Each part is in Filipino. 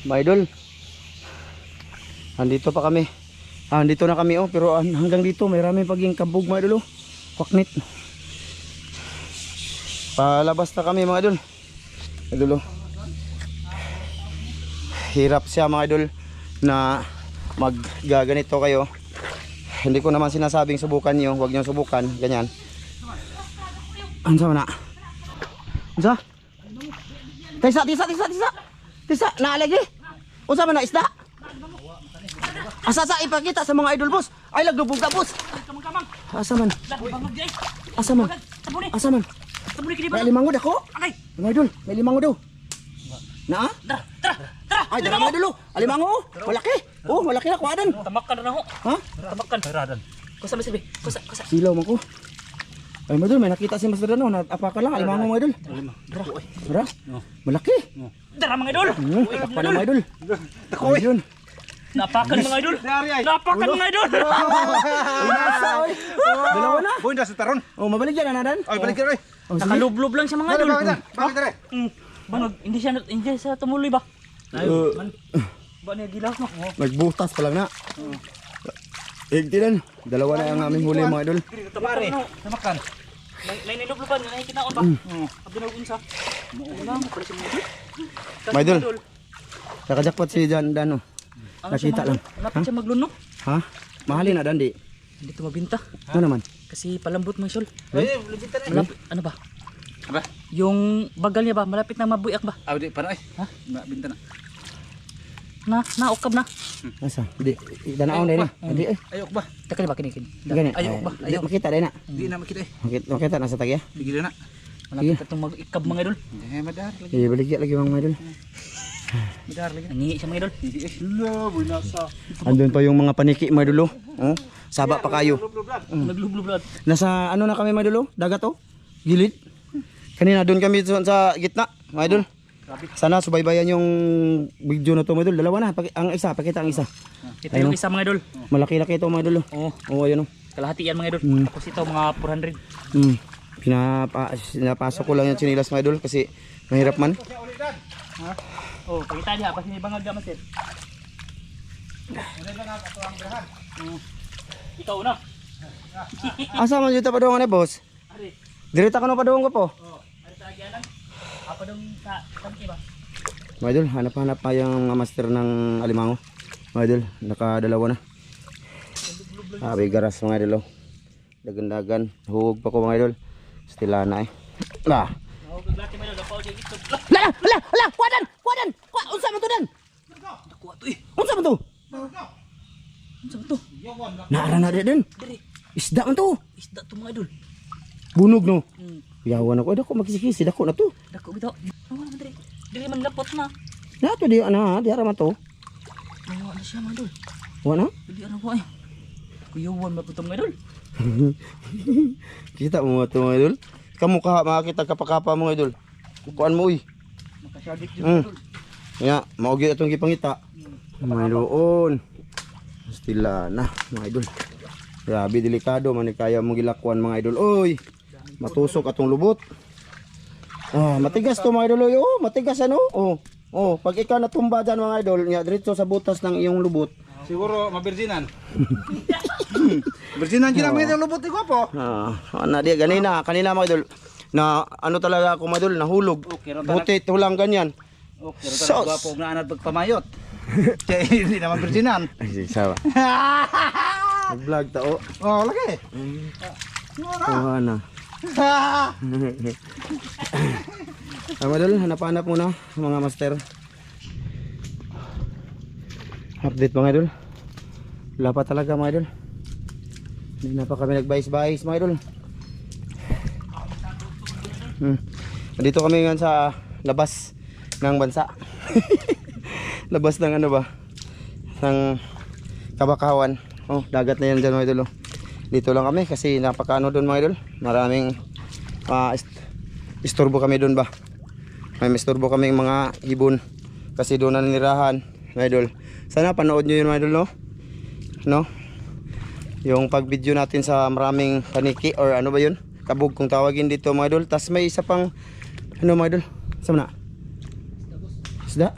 mga idol. Andito pa kami. Andito na kami oh, pero hanggang dito may rami paging kabog mga idol oh. Kwaknit. Palabas na kami mga idol. Idol oh. Hirap siya mga idol na maggaganito kayo. Hindi ko naman sinasabing subukan nyo, huwag nyo subukan, ganyan. Ansa na? Ansa? Tisa, naalagi. Unsa man na isda? Asa sa ipakita sa mga idol boss? Ay laglubog ka boss. Asa man? Asa man? Asa man? May limango dako? Mga idol, may limango daw. Na? Ay dara mga idol. Alimango, malaki. Oh, malaki na kuadan. Tamakan na ho. Ha? Tamakan. Radan. Kusa ba sibi? Kusa. Silaw man ko. Ay mga idol, may nakita si Master Dano. Apa ka lang, alimango mga idol. Dara. Malaki. Dara mga idol. Takpan na mga idol. Takoy. Napakan mga idol. Napakan mga idol. Inasa oy. Dalawa na. Boy, nasa taron. Oh, mabalik yan anadan. Ay, balik ka rin. Nakalublob lang siya mga idol. Bakit rin? Banog, hindi siya tumuloy ba? Ba niya gilaw no? Nagbutas pa lang na. Igtinan. Dalawa na ang aming huli mga idol. Tabari. Tamakan. Lain nilubloban na kinaon ba? Abdinog unsa. Wala mo pala si mga idol. Mga idol. Nakajakpat si Dano. Nakita lang. Napit siya magluno. Ha? Mahalin na dandi. Hindi ito mabinta. Ano naman? Kasi palambot mga syol. Ay, lubitan na. Ano ba? Aba? Yung bagal niya ba? Malapit na mabuyak ba? Ah, di, paano ay? Ha? Binta na. Naukab na. Asa? Di. Danaon din na. Di eh. Ayok ba? Taka ba kinikin? Gani. Ayok ba? Di makita din na. Di na makita eh. Makita nasa tagya. Bigil na. Malapit na itong mag-ikab mga idol. Madar lagi. Baligya lagi mga idol. Madar lagi. Nangihi siya mga idol. Boy, nasa. Andun pa yung mga paniki mga idol. Oh. Saba pa kayo. Naglublob. Nasa ano na kami mga idol? Dagat oh. Gilid. Kanina doon kami sa gitna mga idol. Sana subaybayan yung video na to mga idol. Dalawa na. Ang isa, pakita ang isa. Ito yung isa mga idol. Malaki-laki ito mga idol. Oo. Oh, ayun oh. Kalahati yan mga idol. Tapos ito mga 400. Pinapasok ko lang yung chinilas mga idol kasi mahirap man. Oh, pakita niya. Pasi may bangag gamas eh. Ikaw na. Asa man dito pa doon boss? Ari. Direta ka na pa doon ko po. Oh, ari sa agyanan. Apa dong sa tangki ba? Mga idol, hanap-hanap pa yung master ng alimango. Mga idol, nakadalawa na. Sabi garas mga idol. Dagan-dagan. Huwag pa ko mga idol. Stila na eh. Ah. Oh, gaglati mga idol. Dapaw siya ito. Hala! Kuwadan! Unsa man to dan? Nakuha to eh. Unsa man to? Ano sa to? Naara na din. Diri. Isda man to. Isda to mga idol. Bunog no. Yawan ako. Dako magkisi-kisi. Dako na to. Dako bitaw. Awa naman diri. Diri man lapot na. Dato di ana, di ara man to. Awa na siya mga idol. Wala. Dili ano ba eh. Kuyawan maputong mga idol. Kita mo to mga idol. Kamukha makakita kapakapa mga idol. Kukuan mo uy. Makasyagit yun mga idol. Ya, maugi atong gipangita. May doon. Stila na mga idol. Grabe delikado man ni kaya mong gilakwan mga idol. Oy. Matusok atong lubot. Ah, matigas to mga idol. Oy. Oh, matigas ano? Oh. Oh, pag ikaw natumba dyan mga idol, nya diretso sa butas ng iyong lubot. Siguro mabirjinan. Birjinan kina mo yung lubot ko po. Na di kanina mga idol. Na ano talaga ako mga idol, nahulog. Buti tulang ganyan. Okay, ito na po na anad pagpamayot. Kaya hindi naman birjinan. Ay, sawa. Nag-vlog tao. Oh, lagi. Oh, na. Mga idol, hanap-hanap muna mga master. Update mga idol. Wala pa talaga mga idol. Hindi na pa kami nagbayis-bayis mga idol. Dito kami ngayon sa labas ng bansa. Labas ng ano ba? Ng Kabakawan. Oh, dagat na yan dyan mga idol. Oh. Dito lang kami kasi napakaano doon mga idol. Maraming istorbo kami doon ba? May istorbo kaming mga ibon kasi doon na nirahan mga idol. Sana panood nyo yun mga idol no? No? Yung pag video natin sa maraming paniki or ano ba yun? Kabog kung tawagin dito mga idol. Tas may isa pang ano mga idol? Sama na? Isda?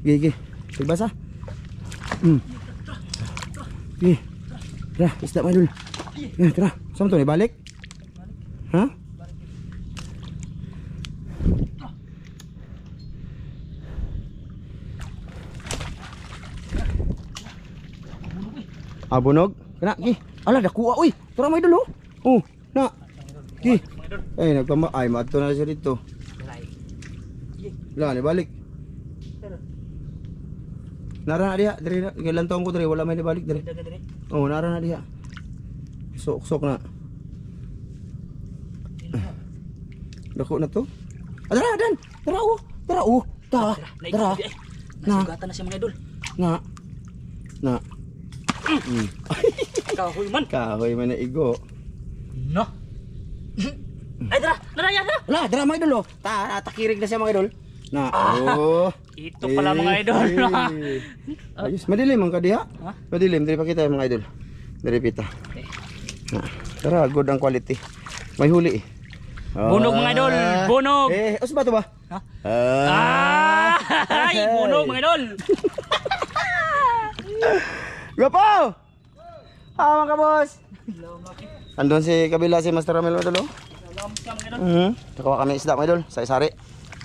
Gigi. Tigbasa. Gigi. Tara, isda mga idol. Tara, saan to? Balik? Ha? Bunog? Kana, gi. Ala, dakuha, uy. Tara mga idol, oh. Na. Gi. Ay, nagpama. Ay, mato na siya dito. Wala, balik. Nara na diha, diri na. Ilang taon ko diri, wala may balik diri. Oh, nara na diha. Sok na. Dako na to. Tara, Dan. Tara, oh. Tara, oh. Tara. Nasugatan na siya mga idol. Na. Kahoy man. Kahoy man na igo. No. Ay, tara. Yan. Wala, tara mga idol, oh. Takirig na siya mga idol. Na, oh. Ito pala mga idol. Ayos, madilim ang kadiha. Ha? Madilim, diri pa kita mga idol. Diri pita. Tara, good ang quality. May huli eh. Bunog mga idol, bunog. Us ba to ba? Ha? Ay, bunog mga idol. Gapo! Mga kabos! Andun si kabila si Master Ramel mga idol, oh. Nakawa kami isda mga idol, sa isari.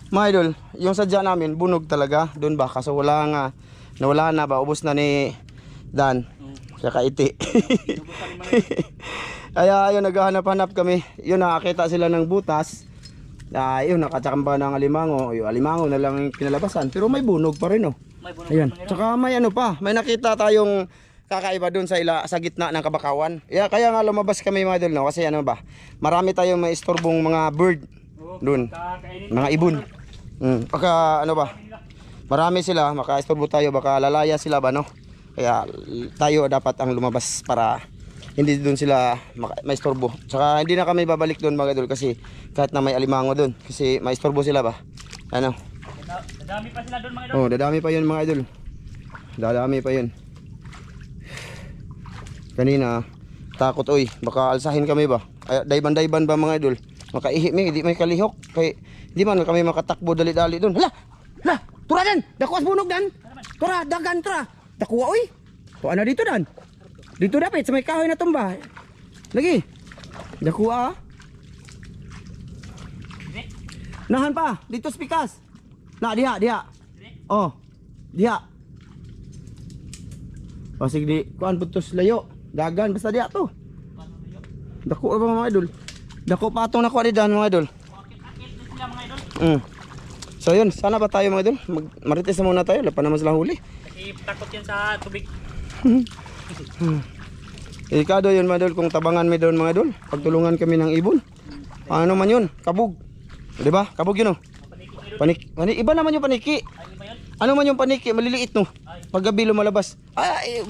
Mga idol, yung sadya namin, bunog talaga. Doon ba? Kaso nawala na ba? Ubus na ni Dan. Saka iti. Kaya yun, naghahanap-hanap kami. Yun, nakakita sila ng butas. Yun, nakachakamba ng alimango. Yung alimango na lang yung pinalabasan. Pero may bunog pa rin, oh. Ayan. Tsaka may ano pa, may nakita tayong kakaiba doon sa gitna ng kabakawan. Kaya nga lumabas kami mga idol, no? Kasi ano ba, marami tayong may istorbong mga bird doon. Mga ibon. Baka ano ba, marami sila, maka-istorbo tayo, baka lalaya sila ba, no? Kaya tayo dapat ang lumabas para hindi doon sila maistorbo. Tsaka hindi na kami babalik doon mga idol kasi kahit na may alimango doon kasi maistorbo sila ba. Ano? Dadami pa sila doon mga idol. Oh, dadami pa 'yun mga idol. Dadami pa 'yun. Kanina takot oy, baka alsahin kami ba? Ay, dayban ba mga idol? Makaihi mi, di may kalihok kay di man kami makatakbo dali-dali doon. Hala, tura dan, dakuas bunog dan. Tura, dagan tura. Dakuha oy. O ano dito dan? Dito dapat sa may kahoy na tumba. Lagi. Dakuha. Nahan pa, dito spikas. Na diha. Oh. Diha. Pasig di kuan putos layo. Dagan basta diha to. Dako ba mga idol? Dako patong nako di dan mga idol. So yun, sana ba tayo mga idol? Marites na muna tayo, lapan naman sila huli. Kasi takot yan sa tubig. Delikado yun mga idol, kung tabangan mi doon mga idol. Pagtulungan kami ng ibon. Ano man yun? Kabog. Di ba? Kabog yun oh. Paniki. Iba naman yung paniki. Ano man yung paniki, maliliit no. Pag gabi lumalabas.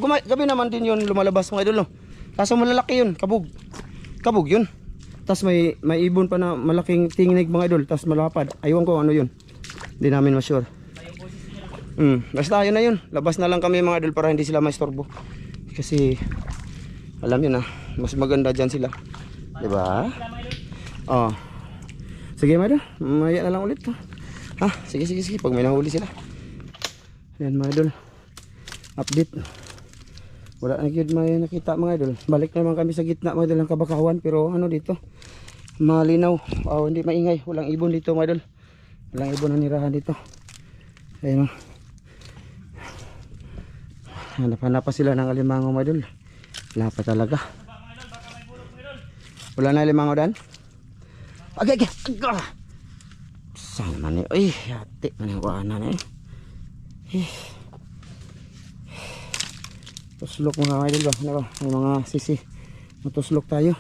Gabi naman din yun lumalabas mga idol no. Kaso malalaki yun, kabog. Kabog yun. Tapos may ibon pa na malaking tingnig mga idol, tapos malapad. Aywan ko ano yun. Hindi namin ma-sure. Basta yun na yun. Labas na lang kami mga idol para hindi sila maistorbo. Kasi alam yun mas maganda dyan sila. Diba? Oh. Sige mga idol, maya na lang ulit. Sige. Pag may nahuli sila. Ayan mga idol. Update. Wala na yun may nakita mga idol. Balik naman kami sa gitna mga idol ng kabakawan. Pero ano dito, malinaw. Hindi maingay. Walang ibon dito mga idol. Walang ibon na nirahan dito. Ayun o. Hanap-hanap pa sila ng alimango mga idol. Wala pa talaga. Wala na alimango dan? Okay. Saan man eh? Uy, hati man yung kuhanan eh. Tuslok mga idol ba? Ano ba? May mga sisi. Matuslok tayo.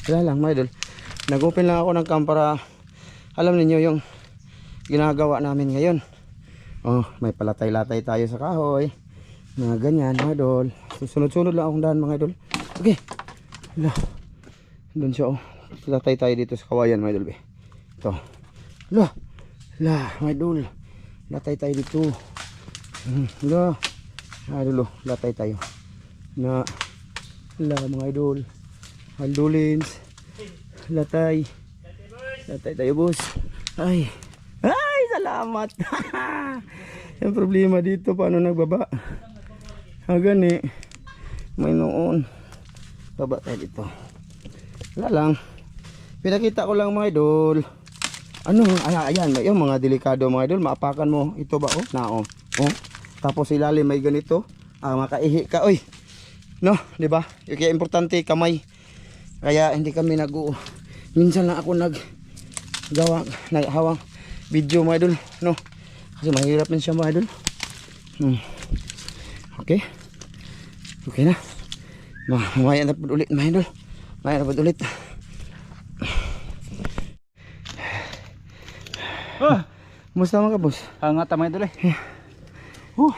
Wala lang mga idol. Nag-open lang ako ng cam para alam niyo yung ginagawa namin ngayon. May palatay-latay tayo sa kahoy. Mga ganyan mga idol. Sunod-sunod lang akong daan mga idol. Okay. Doon siya latay tayo dito sa kawayan mga idol. Ito. Mga idol. Latay tayo dito. Idol. Latay tayo. Mga idol. Aldolins. Latay. Tatay tayo, boss. Ay. Ay, salamat. Yung problema dito, paano nagbaba? Gani. May noon. Baba tayo dito. Wala lang. Pinakita ko lang mga idol. Ano, ayan, yung mga delikado mga idol. Maapakan mo. Ito ba, oh? Na, oh. Oh. Tapos ilalim may ganito. Makaihi ka, oy. No, di ba? Kaya importante kamay. Kaya hindi kami minsan lang ako naghawang video mga idol, no? Kasi mahirap din siya mga idol. Okay. Okay na. Mamaya na po ulit mga idol. Mamaya na po ulit. Musta mga boss? Hangat mga idol eh.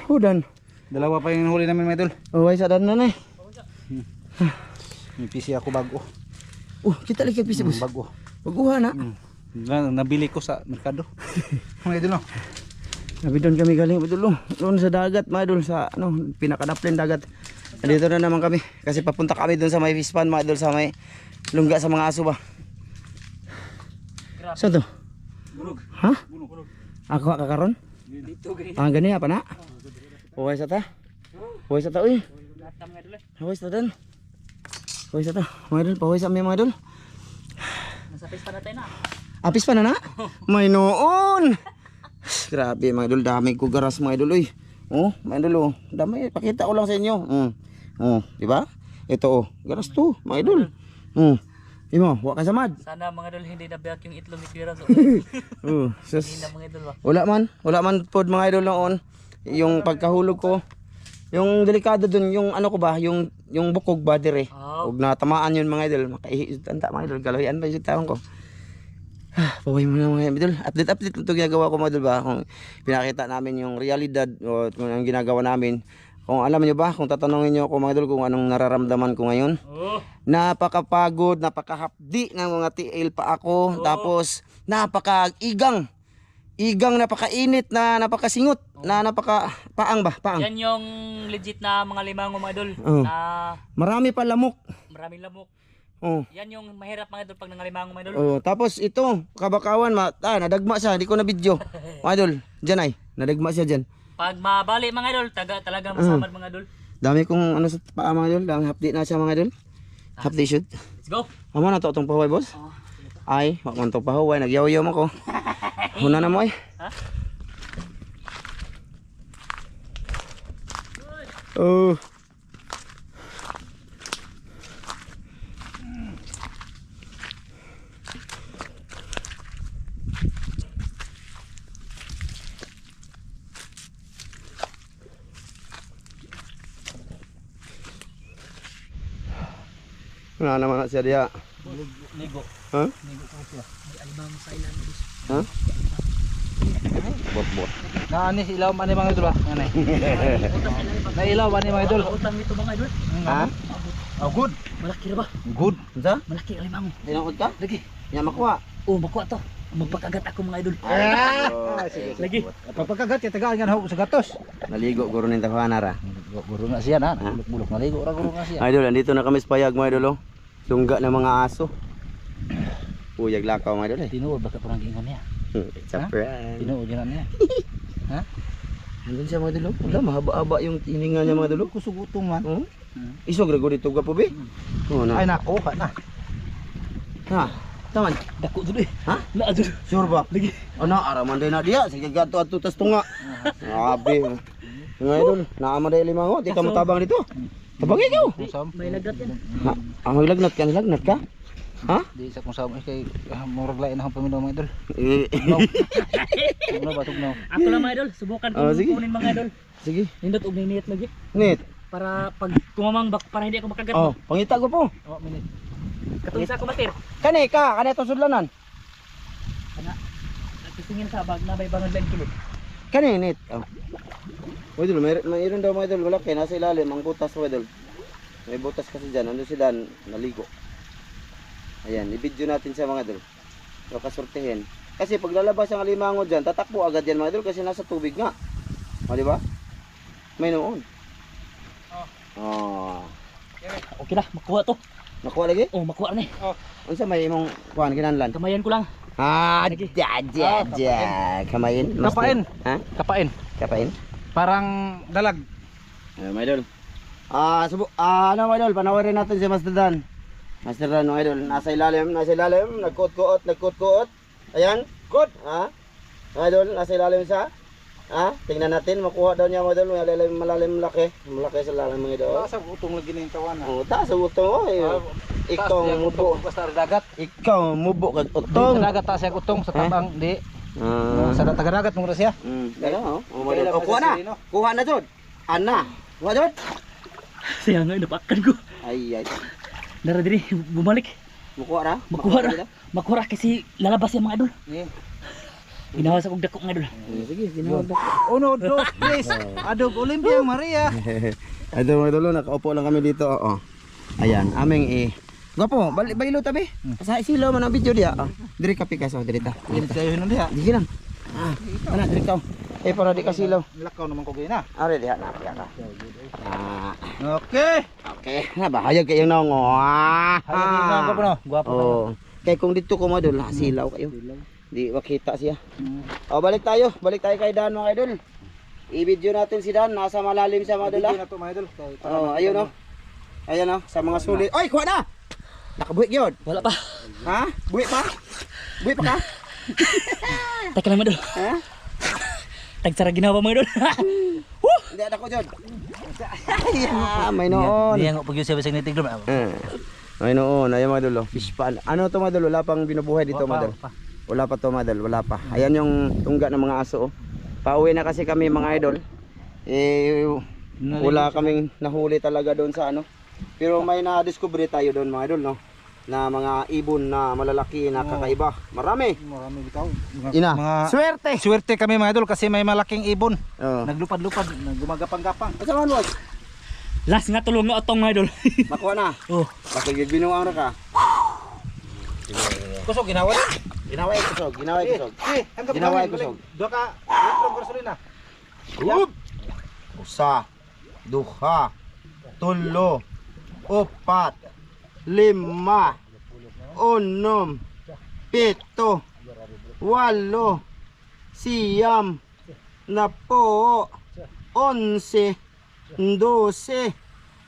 Hudan. Dalawa pa yung huli namin mga idol. Ay, sa dan na eh. Yung PC ako bago. Kita lagi ang PC boss. Bago. Baguhan na. Nabili ko sa merkado. Mga idol no. Sabi doon kami galing idol. Doon sa dagat mga idol, sa pinakadaplin dagat. Dito na naman kami kasi papunta kami doon sa may fish pond mga idol, sa may lungga sa mga aso ba. Saan to? Bulog. Ha? Bulog. Ako kakaron? Dito ganito. Gani apa na? Uy sa ta. Uy sa ta uy. Latam nga idol. Uy sa ta. Uy sa ta. Mga idol, pahuwi sa mga idol. Nasa pista na tayo na. Apis pa na na? May noon. Grabe mga idol, dami ko garas mga idol uy. Mga idol dami, pakita ko lang sa inyo. Di ba? Ito garas to mga idol. Imo, wa ka samad. Sana mga idol hindi nabiyak yung itlog ni Kuya Raz. Sus. Hindi na mga idol ba? Wala man pod mga idol noon. Yung pagkahulog ko, yung delikado dun, yung ano ko ba, yung bukog ba dire. Ug natamaan yun mga idol, makaihi tanta mga idol, galawian ba yung tawon ko. Paway mo na mga idol. Update ito ginagawa ko mga idol ba, kung pinakita namin yung realidad o kung ang ginagawa namin. Kung alam niyo ba, kung tatanungin niyo ako mga idol kung anong nararamdaman ko ngayon. Napakapagod, napakahapdi ng mga tiil pa ako. Tapos napakaigang, napakainit, na napakasingot, na napakapaang ba? Paang. Yan yung legit na mga limango mga idol. Na Marami pa lamok. maraming lamok. Oh. Yan yung mahirap mga idol pag nangalimango mga idol. Tapos ito, kabakawan, nadagma siya, hindi ko na video. Mga idol, dyan ay, nadagma siya dyan. Pag mabali mga idol, talaga masamad mga idol. Dami kong ano sa paa mga idol, dami hapdi na siya mga idol. Hapdi shoot. Let's go. Amo na to itong pahuway boss? Ay, wak man itong pahuway, nagyaw-yaw mo ko. Huna na mo eh. Ha? Oh. Wala naman na siya diya. Ligo. Ha? Ligo ko siya. May alimango sa ilan. Ha? Bot. Naani ilaw man ni mga idol ba? Nanay. Na ilaw man ni mga idol. Utang nito mga idol. Ha? Good. Malaki na ba? Good. Unsa? Malaki ang alimango. Dinakot ka? Lagi. Nya makuha. Makuha to. Magpakagat ako mga idol. Sige. Lagi. Pagpakagat kay tagaan nga sa gatos. Naligo guro ning tahanara. Guro na siya na. Bulok naligo ra guro na siya. Idol, andito na kami sa payag mga idol. Lungga ng mga aso. Uyag lakaw mga idol eh. Tinuod baka parang gingon niya. It's a prank. Tinuod yan niya. Ha? Andun siya mga idol. Wala, mahaba-haba yung tininga niya mga idol. Kusugutong man. Isog rago dito gapo be. Na. Ay nako ka na. Ha. Taman. Dako dulu eh. Ha? La dulu. Sure ba? Lagi. Ano, araman din na diya. Sige gato at tutas tunga. Grabe. Mga idol, naama day limango. Di ka matabang dito. Tabang ikaw. May lagat yan. Ha? Maglagnat ka? Nilagnat ka? Ha? Di sa kung saan kay murag lain akong paminom mga idol. Tugnaw ba tugnaw? Ako lang mga idol. Subukan ko sige. kunin mga idol. Sige. Nindot og minute lagi. Nit. Para pag tumamang para hindi ako makagat. Oh, pangita ko po. Minute. Katong isa ko matir. Kani ka, kani itong sudlanan. Nagtisingin sa bag na may bangon lang kilo. Kani nit. Oh. Idol, mayroon daw mga idol, malaki nasa ilalim ang butas mga idol. May butas kasi diyan, ando si Dan naligo. Ayan, i-video natin sa mga idol. Baka sortehin. Kasi pag lalabas ang alimango diyan, tatakbo agad yan mga idol kasi nasa tubig nga. O di ba? May noon. Okay na, makuha to. Nakuha lagi? Makuha na eh. Unsa may imong kuan kinahanglan? Kamayan ko lang. Kamain. Master. Kapain. Ha? Kapain. Kapain. Parang dalag. Mga idol. Ano mga idol, panawarin natin si Master Dan. Master Dan mga idol, nasa ilalim, nagkuot-kuot. Ayan, kuot. Ha? Mga idol, nasa ilalim siya. Ha? Tingnan natin, makuha daw niya mga idol, malalim malaki sa lalim mga idol. Sa utong lagi na yung tawanan. Oh, taas sa utong oh. Ikaw mubo. Basta dagat. Ikaw mubo kag Sa utong. dagat ta siya utong sa tabang di. Sa dagat mo siya. Ano? Oh, mga idol. Kuha na. Kuha na jud. Ana. Kuha jud. Siya nga, napakan ko. Ay. Dara diri, bumalik. Mukuha ra. Makuha kasi lalabas yung mga idol. Ginawas akong dako mga idol. Sige, ginawa. 1, 2, 3. Adog Olympia Maria. Ito mga idol, nakaupo lang kami dito. Oh. Ayan, aming Gwapo, baylo tabi. Sa isilaw man ang video dia. Diri ka pikas diri ta. Ini sayo nun diha. Sige lang. Ana diri ka. Para di ka silaw. Lakaw naman ko gina. Are diha na piya ka. Okay. Okay, na bahaya kayong nongo. Hayag ko no. Gwapo. Oh. Kay kung dito ko mo idol, silaw kayo. Di makita siya. Oh, balik tayo kay Dan mga idol. I-video natin si Dan, nasa malalim siya mga idol. Hindi na to mga idol. Oh, ayun oh. Ayan oh, sa mga sulit. Oy, kuha na. Nakabuhi gyud. Wala pa. Ha? Buhi pa? Buhi pa ka? Teka lang mga idol. Ha? Tagsara ginawa mga idol. Hindi ada ko jud. May noon. Niya nga pag yung sabi sa nitigdom. May noon, ayan mga idol. Fish pan. Ano to mga idol? Wala pang binubuhay dito mga idol. Wala pa to mga idol, wala pa. Ayan yung tungga ng mga aso. Pauwi na kasi kami mga idol. Wala kaming nahuli talaga doon sa ano. Pero may na-discover tayo doon mga idol, no? Na mga ibon na malalaki na kakaiba. Marami. Marami bitaw. Ina. Swerte. Swerte kami mga idol kasi may malaking ibon. Oh. Naglupad-lupad, gumagapang-gapang. Asa man boss? Last nga tulong na otong mga idol. Makuha na. Oh. Bakit binuang ra ka? Kusog ginawa na. Ginaway kusog, ginaway kusog. Hanggang Ginaway kusog. Doon ka, litrong gasolina. Usa, duha, tulo, upat, lima, unom, pito, walo, siyam, napo, 11, 12,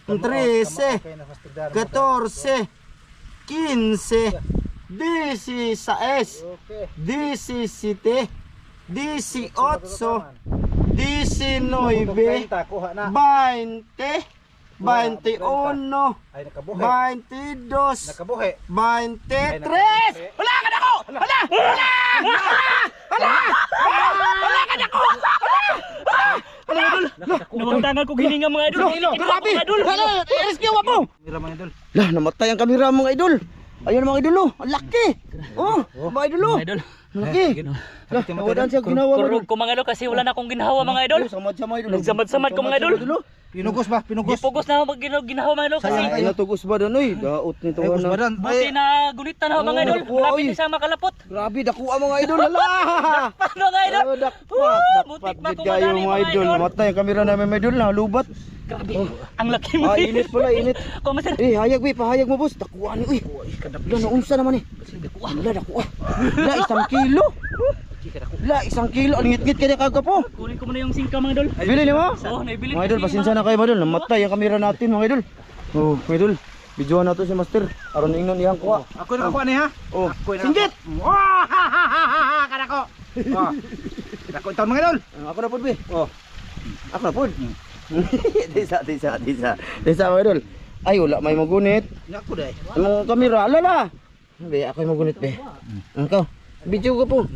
13, 14, 15, 16, 17, 18, 19, 20, 21, Ay nakabuhi. 22, Nakabuhi. 23. Wala ka na ko! Wala! Wala! Wala ka na ko! Wala idol. Namantangan ko gininga mga idol. Grabe! Rescue mo! Mira mga idol. Lah, namatay ang kamera mga idol. Ayun mga idol, oh. Ang laki. Oh, mga idol, oh. Mga idol. Laki. Lah, nawadan siya ginawa mga idol. Kurog ko mga idol kasi wala na akong ginawa mga idol. Samad-samad idol. Nagsamad-samad ko mga idol. Pinugos ba? Pinugos. Gipugos na ako ginawa mga idol kasi Ay, natugos ba doon, oy? Daot nito Ay, ano. kusbadan. buti na gulitan ako mga idol. nakuha, Malapit oy. na siya makalapot. Grabe, dakuha mga idol. Hala! Paano mga idol? Dakpat, butik dakpat pa gid kayo kumadali, mga mga idol. idol. Namatay ang kamera namin mga idol, nalubat. Grabe. Ang laki mo. Init pala, init. Kumasin. Hayag bi, pahayag mo boss. Dakuha ni, uy. Wala na unsa naman eh. Wala dakuha. La 1 kilo. La 1 kilo, ang ngit-ngit kaya kagapo. Kunin ko muna yung singka mga idol. Bili ni mo? Oo, naibili. Mga idol, pasensya na kayo mga idol. Namatay ang kamera natin mga idol. Oh, mga idol. Videoan na to si Master. Aron ingnon iyang kuha. Ako na nakuha niya ha. Oh, Singgit. Kanako. Kanako itaw mga idol. ako na pud bi. Oh. Ako na pud. Disa mga idol. Ay, wala may magunit. Nako day. Ang kamera, alala. Be, ako yung magunit be. Ikaw, video ko po.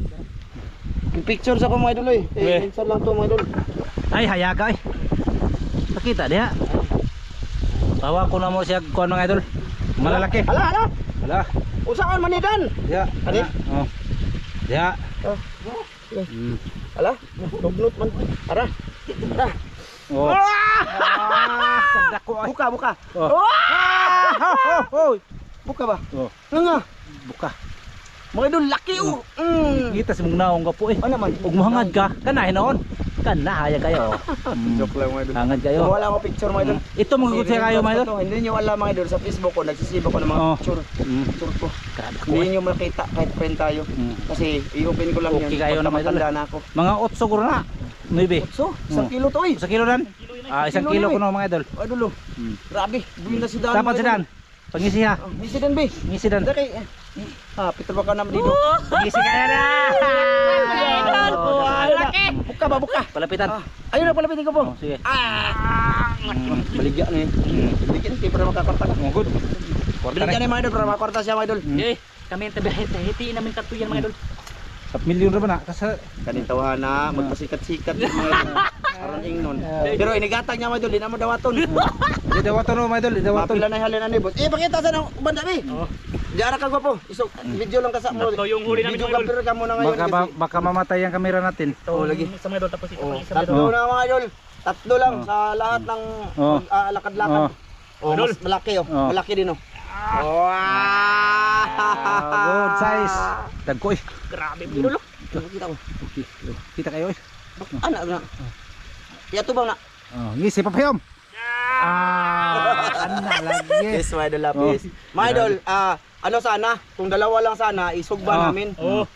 Picture sa ko mga idol eh. Minsan lang to mga idol. Ay hayaga ay. Nakita diha. Tawa ko na mo siya kuan mga idol. Malalaki. Ala. Wala. Usakan manidan. Diha. Ani? Oh. Diha. Ala, tugnot man. Ara. Oh. Buka. Oh. Buka ba? Oh. Nga. Buka. Mga idol, laki oh. Kita sa mong naong ka po eh. Ano man? Ug mohangad ka, kanay noon. Kan na, hayag kayo. Joke lang mga idol. Hangad kayo. Kung wala akong picture mga idol. Ito mga kutsi kayo mga idol. Hindi nyo alam mga idol, sa Facebook ko, nagsisiba ko ng mga Oh. picture. Picture ko. Grabe ko. Hindi nyo makita kahit friend tayo. Kasi i-open ko lang Okay yan. kayo na, mga idol. Matanda na ako. Mga 8 siguro na. 9. So, 1 kilo to eh. 1 kilo dan. Isang Kilo kilo na, ko no mga idol. Idol oh. Grabe, buwi na si Dan. Dapat si Dan. Pangisi ha. Ngisi Dan be. Ngisi Dan. Daki. Peter baka naman dito. Ngisi kaya na. Laki. Buka ba, buka. Palapitan. Ayun na, palapitin ko po. Oh, sige. Baligya na eh. Baligya na, para makakorta ka. Oh, good. Baligya na yung mga idol, para makakorta siya mga idol. Eh, kami yung tabihitiin namin katuyan mga idol. Sap milyon ra ba na? Kasi Kanintawahan na, magpasikat-sikat yung mga idol. Aron ingnon. Pero inigatag niya mga idol, di na mo dawaton. di dawaton no mga idol, di dawaton. Mapila na yung halina ni boss. Pakita sa nang banda ni. Diara ka gwapo. Isok, video lang ka sa mo. Ito yung huli namin Video mga idol. capture ka muna ngayon. Baka mamatay ang kamera natin. Ito lagi. Sa mga idol tapos ito pang isa mga idol. Tatlo na mga idol. Tatlo lang sa lahat ng lakad-lakad. Oh, Idol. mas malaki oh. Oh. Malaki din oh. Good size. Dagko eh. Grabe mga idol. Kita ko. Okay. Kita kayo eh. Anak na. Yato bang na? Oh, ngisi pa payom. Ana lagi. Yes, mga idol lapis. Mga idol, ano sana, kung dalawa lang sana, isugba namin. Oo.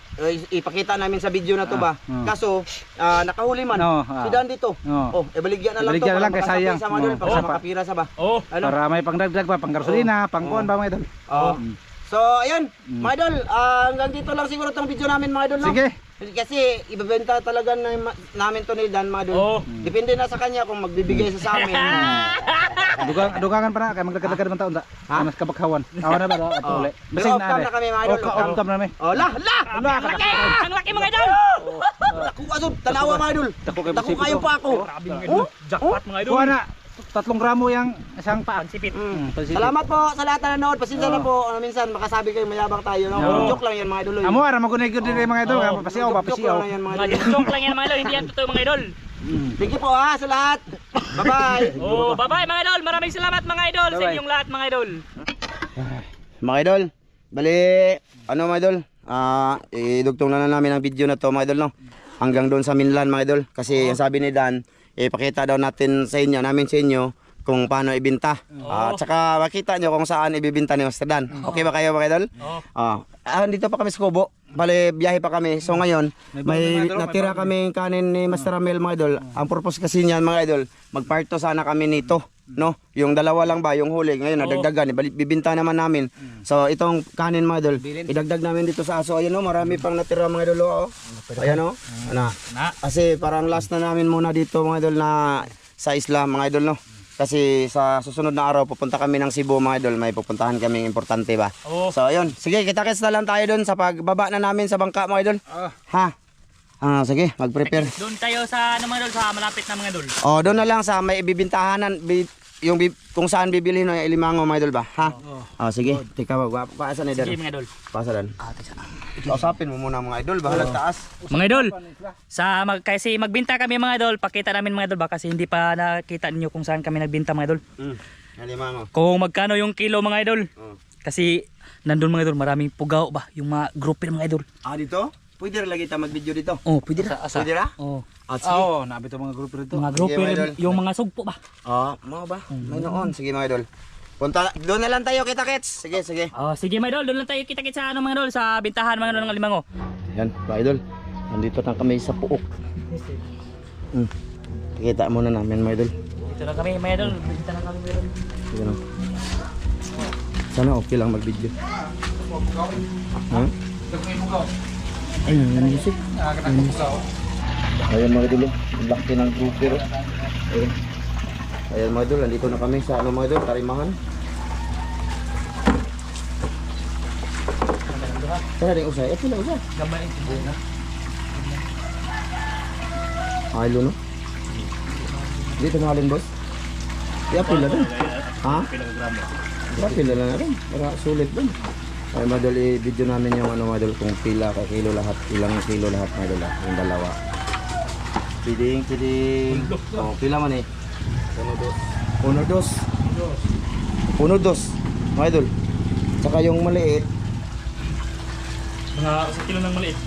Ipakita namin sa video na to ba. Kaso, nakahuli man. Si Dan dito. Oh, baligyan na lang to. Baligyan na lang, para kaya sayang. makasapin sa mga idol, para Oo. makapira sa ba. Oh. Ano? Para may pangdagdag pa, panggasolina, pangkuan ba mga idol? Oh. So, ayun, mga idol, hanggang dito lang siguro tong video namin mga idol. No? Sige. Kasi ibebenta talaga namin to ni Dan mga idol. Oo. Depende na sa kanya kung magbibigay sa amin. Dugangan pa na kay magdagdag man taon ta. Mas kabakhawan. Awan na ba do ato uli. Pero off-cam na kami mga idol. Off cam na mi. Oh, la! Ang laki mga idol. Ako asod, tanawa mga idol. Dako kay Dako kayo pa ako. Grabe mga idol. Jackpot mga idol. Kuha na 3 gramo yang isang paan. Sipit. Salamat po sa lahat na nanood. Pasensya na po. Minsan makasabi kayo mayabang tayo. No? Oo. Joke lang yan mga idol. Amo ara magunay gud dire mga idol, papasiyaw, Joke papasiyaw. lang yan mga Mga idol. joke lang yan mga idol. Hindi yan totoo mga idol. Thank you po ha sa lahat. Bye-bye. Oh, bye-bye mga idol. Maraming salamat mga idol sa inyong lahat mga idol. Mga idol, bali, ano mga idol? Idugtong na namin ang video na to mga idol no. Hanggang doon sa Minlan mga idol. Kasi ang sabi ni Dan, ipakita daw natin sa inyo, namin sa inyo kung paano ibenta. At saka makita nyo kung saan ibibenta ni Master Dan. Okay ba kayo mga idol? Dito pa kami sa Kubo. Bale, biyahe pa kami. So ngayon, may natira kami kanin ni Master Ramel mga idol. Ang purpose kasi niyan mga idol, magparto sana kami nito. No? Yung dalawa lang ba, yung huli. Ngayon, nadagdagan. Bibinta naman namin. So itong kanin mga idol, idagdag namin dito sa aso. Ayan o, marami pang natira mga idol. Oh. Ayan o. Kasi parang last na namin muna dito mga idol na sa isla mga idol no. Kasi sa susunod na araw pupunta kami ng Cebu mga idol, may pupuntahan kaming importante ba. So ayun, sige kita-kits na lang tayo doon sa pagbaba na namin sa bangka mga idol. Ha? Sige, mag-prepare. Doon tayo sa ano mga idol, sa malapit na mga idol. Oh, doon na lang sa may ibibintahanan yung kung saan bibilhin ng Ilimango mga idol ba? Ha? Sige, tika wag paasa na Sige idol. mga idol. Paasa dan. Kausapin mo muna mga idol, bahala taas. Mga idol, kasi magbenta kami mga idol, pakita namin mga idol ba kasi hindi pa nakita niyo kung saan kami nagbenta mga idol. Ilimango. Kung magkano yung kilo mga idol. Kasi nandun mga idol, maraming pugaw ba yung mga groupin mga idol. Dito? Pwede rin lagi tayo mag-video dito. Oh, pwede na. Pwede ra? Oh. Oo, nabito mga grupo rito. Mga Sige, groupin, mga idol. yung mga sugpo ba. Mo ba? May noon. Sige mga idol. Punta doon na lang tayo kita-kits. Sige. Oh, sige mga idol, doon lang tayo kita-kits sa ano mga idol, sa bintahan mga idol ng Limango. Yan, mga idol. Nandito na kami sa puok. Kita muna namin mga idol. Dito na kami mga idol, binta na kami mga idol. Sige na. Sana okay lang mag-video. Ayun, music. Ayan mga idol. Ang laki ng grouper. Ayan mga idol, nandito na kami sa mga idol, Tarimahan. Sana rin usay. Pila usay. Gamay. Aylo no? Dito mahalin boss. Pila din. Ha? Pila lang natin. Para sulit din. Ay madol i-video namin yung madol kung pila ka kilo lahat, ilang kilo lahat madol yung dalawa. Piding. Oh, pila man eh. 1-2. Madol. Saka yung maliit. Mga 1 kilo ng maliit.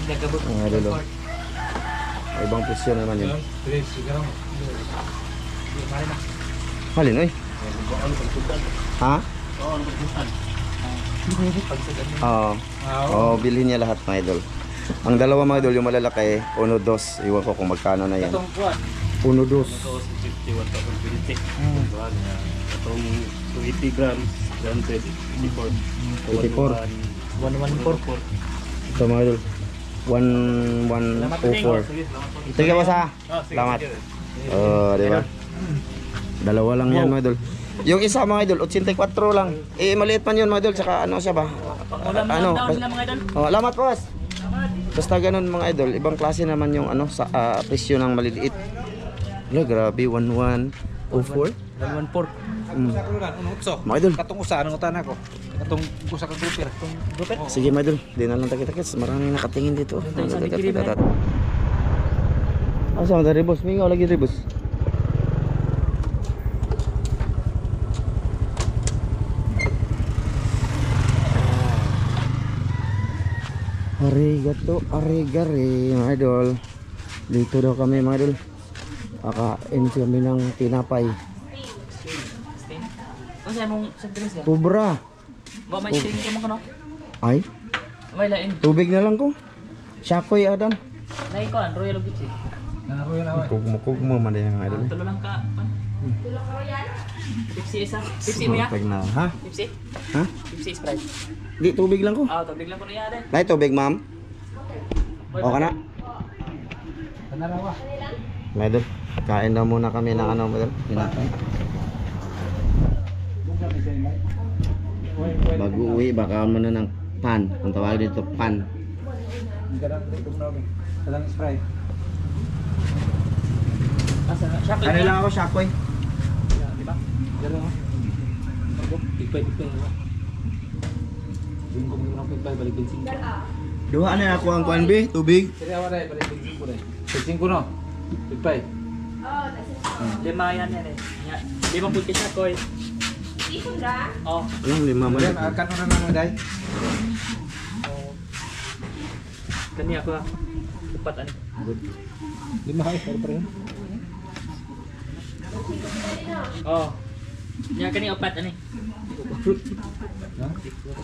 Nagabot. Mga idol. Oh. Ibang presyo naman yun. Malin, oy. Ha? Oo. Oo, bilhin niya lahat mga idol. Ang dalawa mga idol, yung malalaki, 1-2. Iwan ko kung magkano na yan. 1-2. Itong 280 grams, 184. 84. 1144. Ito mga idol. 1104. Sige ba sa? Salamat. Di ba? Dalawa lang yan mga idol. Yung isa mga idol, 84 lang. Eh, maliit man yun mga idol. Saka ano siya ba? Ano? Oh, salamat boss. Basta ganun mga idol. Ibang klase naman yung ano sa presyo ng maliliit. Wala, grabe. 1104. 1114. Mga idol. Katong usa anong utan ako. Katong usa ka grouper. Sige mga idol. Di na lang takit-takit. Maraming nakatingin dito. Asa mo dari boss? Mingaw lagi dari boss. Arigato, arigari mga idol. Dito daw kami mga idol. Kakain kami ng tinapay. Kasi mong sentence yan? Tubra. Ba may sting ka mo kano? Ay, May lain. tubig na lang ko. Shakoy Adam. Lain ko, Royal Beach eh. Kugmo man din mga idol. Tulo lang ka. Tulo ka Royal? Pepsi isa. Pepsi mo ya? Tubig na. Ha? Pepsi? Ha? Pepsi Sprite. Di, tubig lang ko. Ah, tubig lang ko na yan eh. Nay, tubig ma'am. O ka na? Mga idol, kain daw muna kami ng ano mga idol. Tinapay. Bago uwi, baka muna ng pan. Kung tawag dito, pan. Kadang spray. Asa na? Shop Ano lang ako, Shakoy? Di ba? Dala mo. Pigpay. Dun ko mo nang pigpay balik bensin. Duha na ako ang kuan be, tubig. Sige awa dai balik bensin ko dai. Bensin ko no. Pigpay. Lima yan yan eh. Yan. Limang pulki siya, Koy. Oh. Anong lima mo? Dai akan na nang dai. Kani ako ah. Tepat ani. Lima ay pare. Oh. Nya kani opat ani. Ha?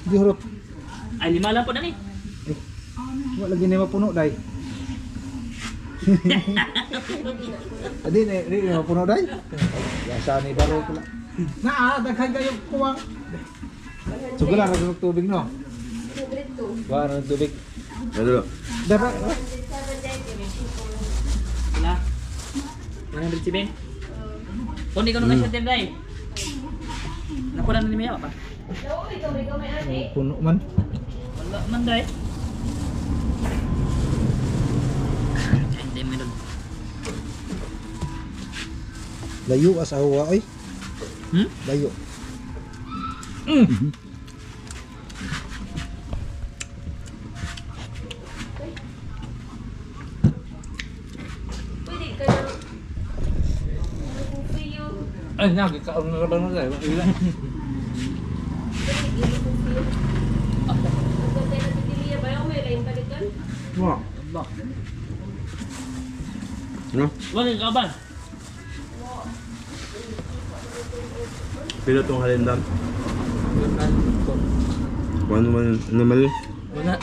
Di hurot. Ay lima lang po ani. Wa lagi na mapuno dai. Adi ni mapuno dai. Ya sa ni baro pula. Na daghan kayo kuwang. Sugala ra ng tubig no. Wa ra tubig. Dalo. Dapat Wala. 107. Kundi ko nung kasi tinday. Nakuha na ni Maya pa. puno man. Wala man day. Hindi mo doon. Layo asawa ay. Layo. Ay, nagi ka na ba na dai? Ila. Wa. Ano? Wala ka ba? Pila tong halendang? Kuan man naman. Wala.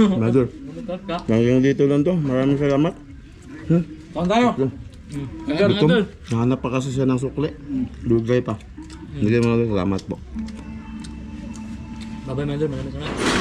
Madur. Ka. Hanggang dito lang to. Maraming salamat. Kaon tayo. Gutom. Nahanap pa kasi siya ng sukli. Dugay pa. Hindi mo na salamat po. Babay man doon, maraming salamat.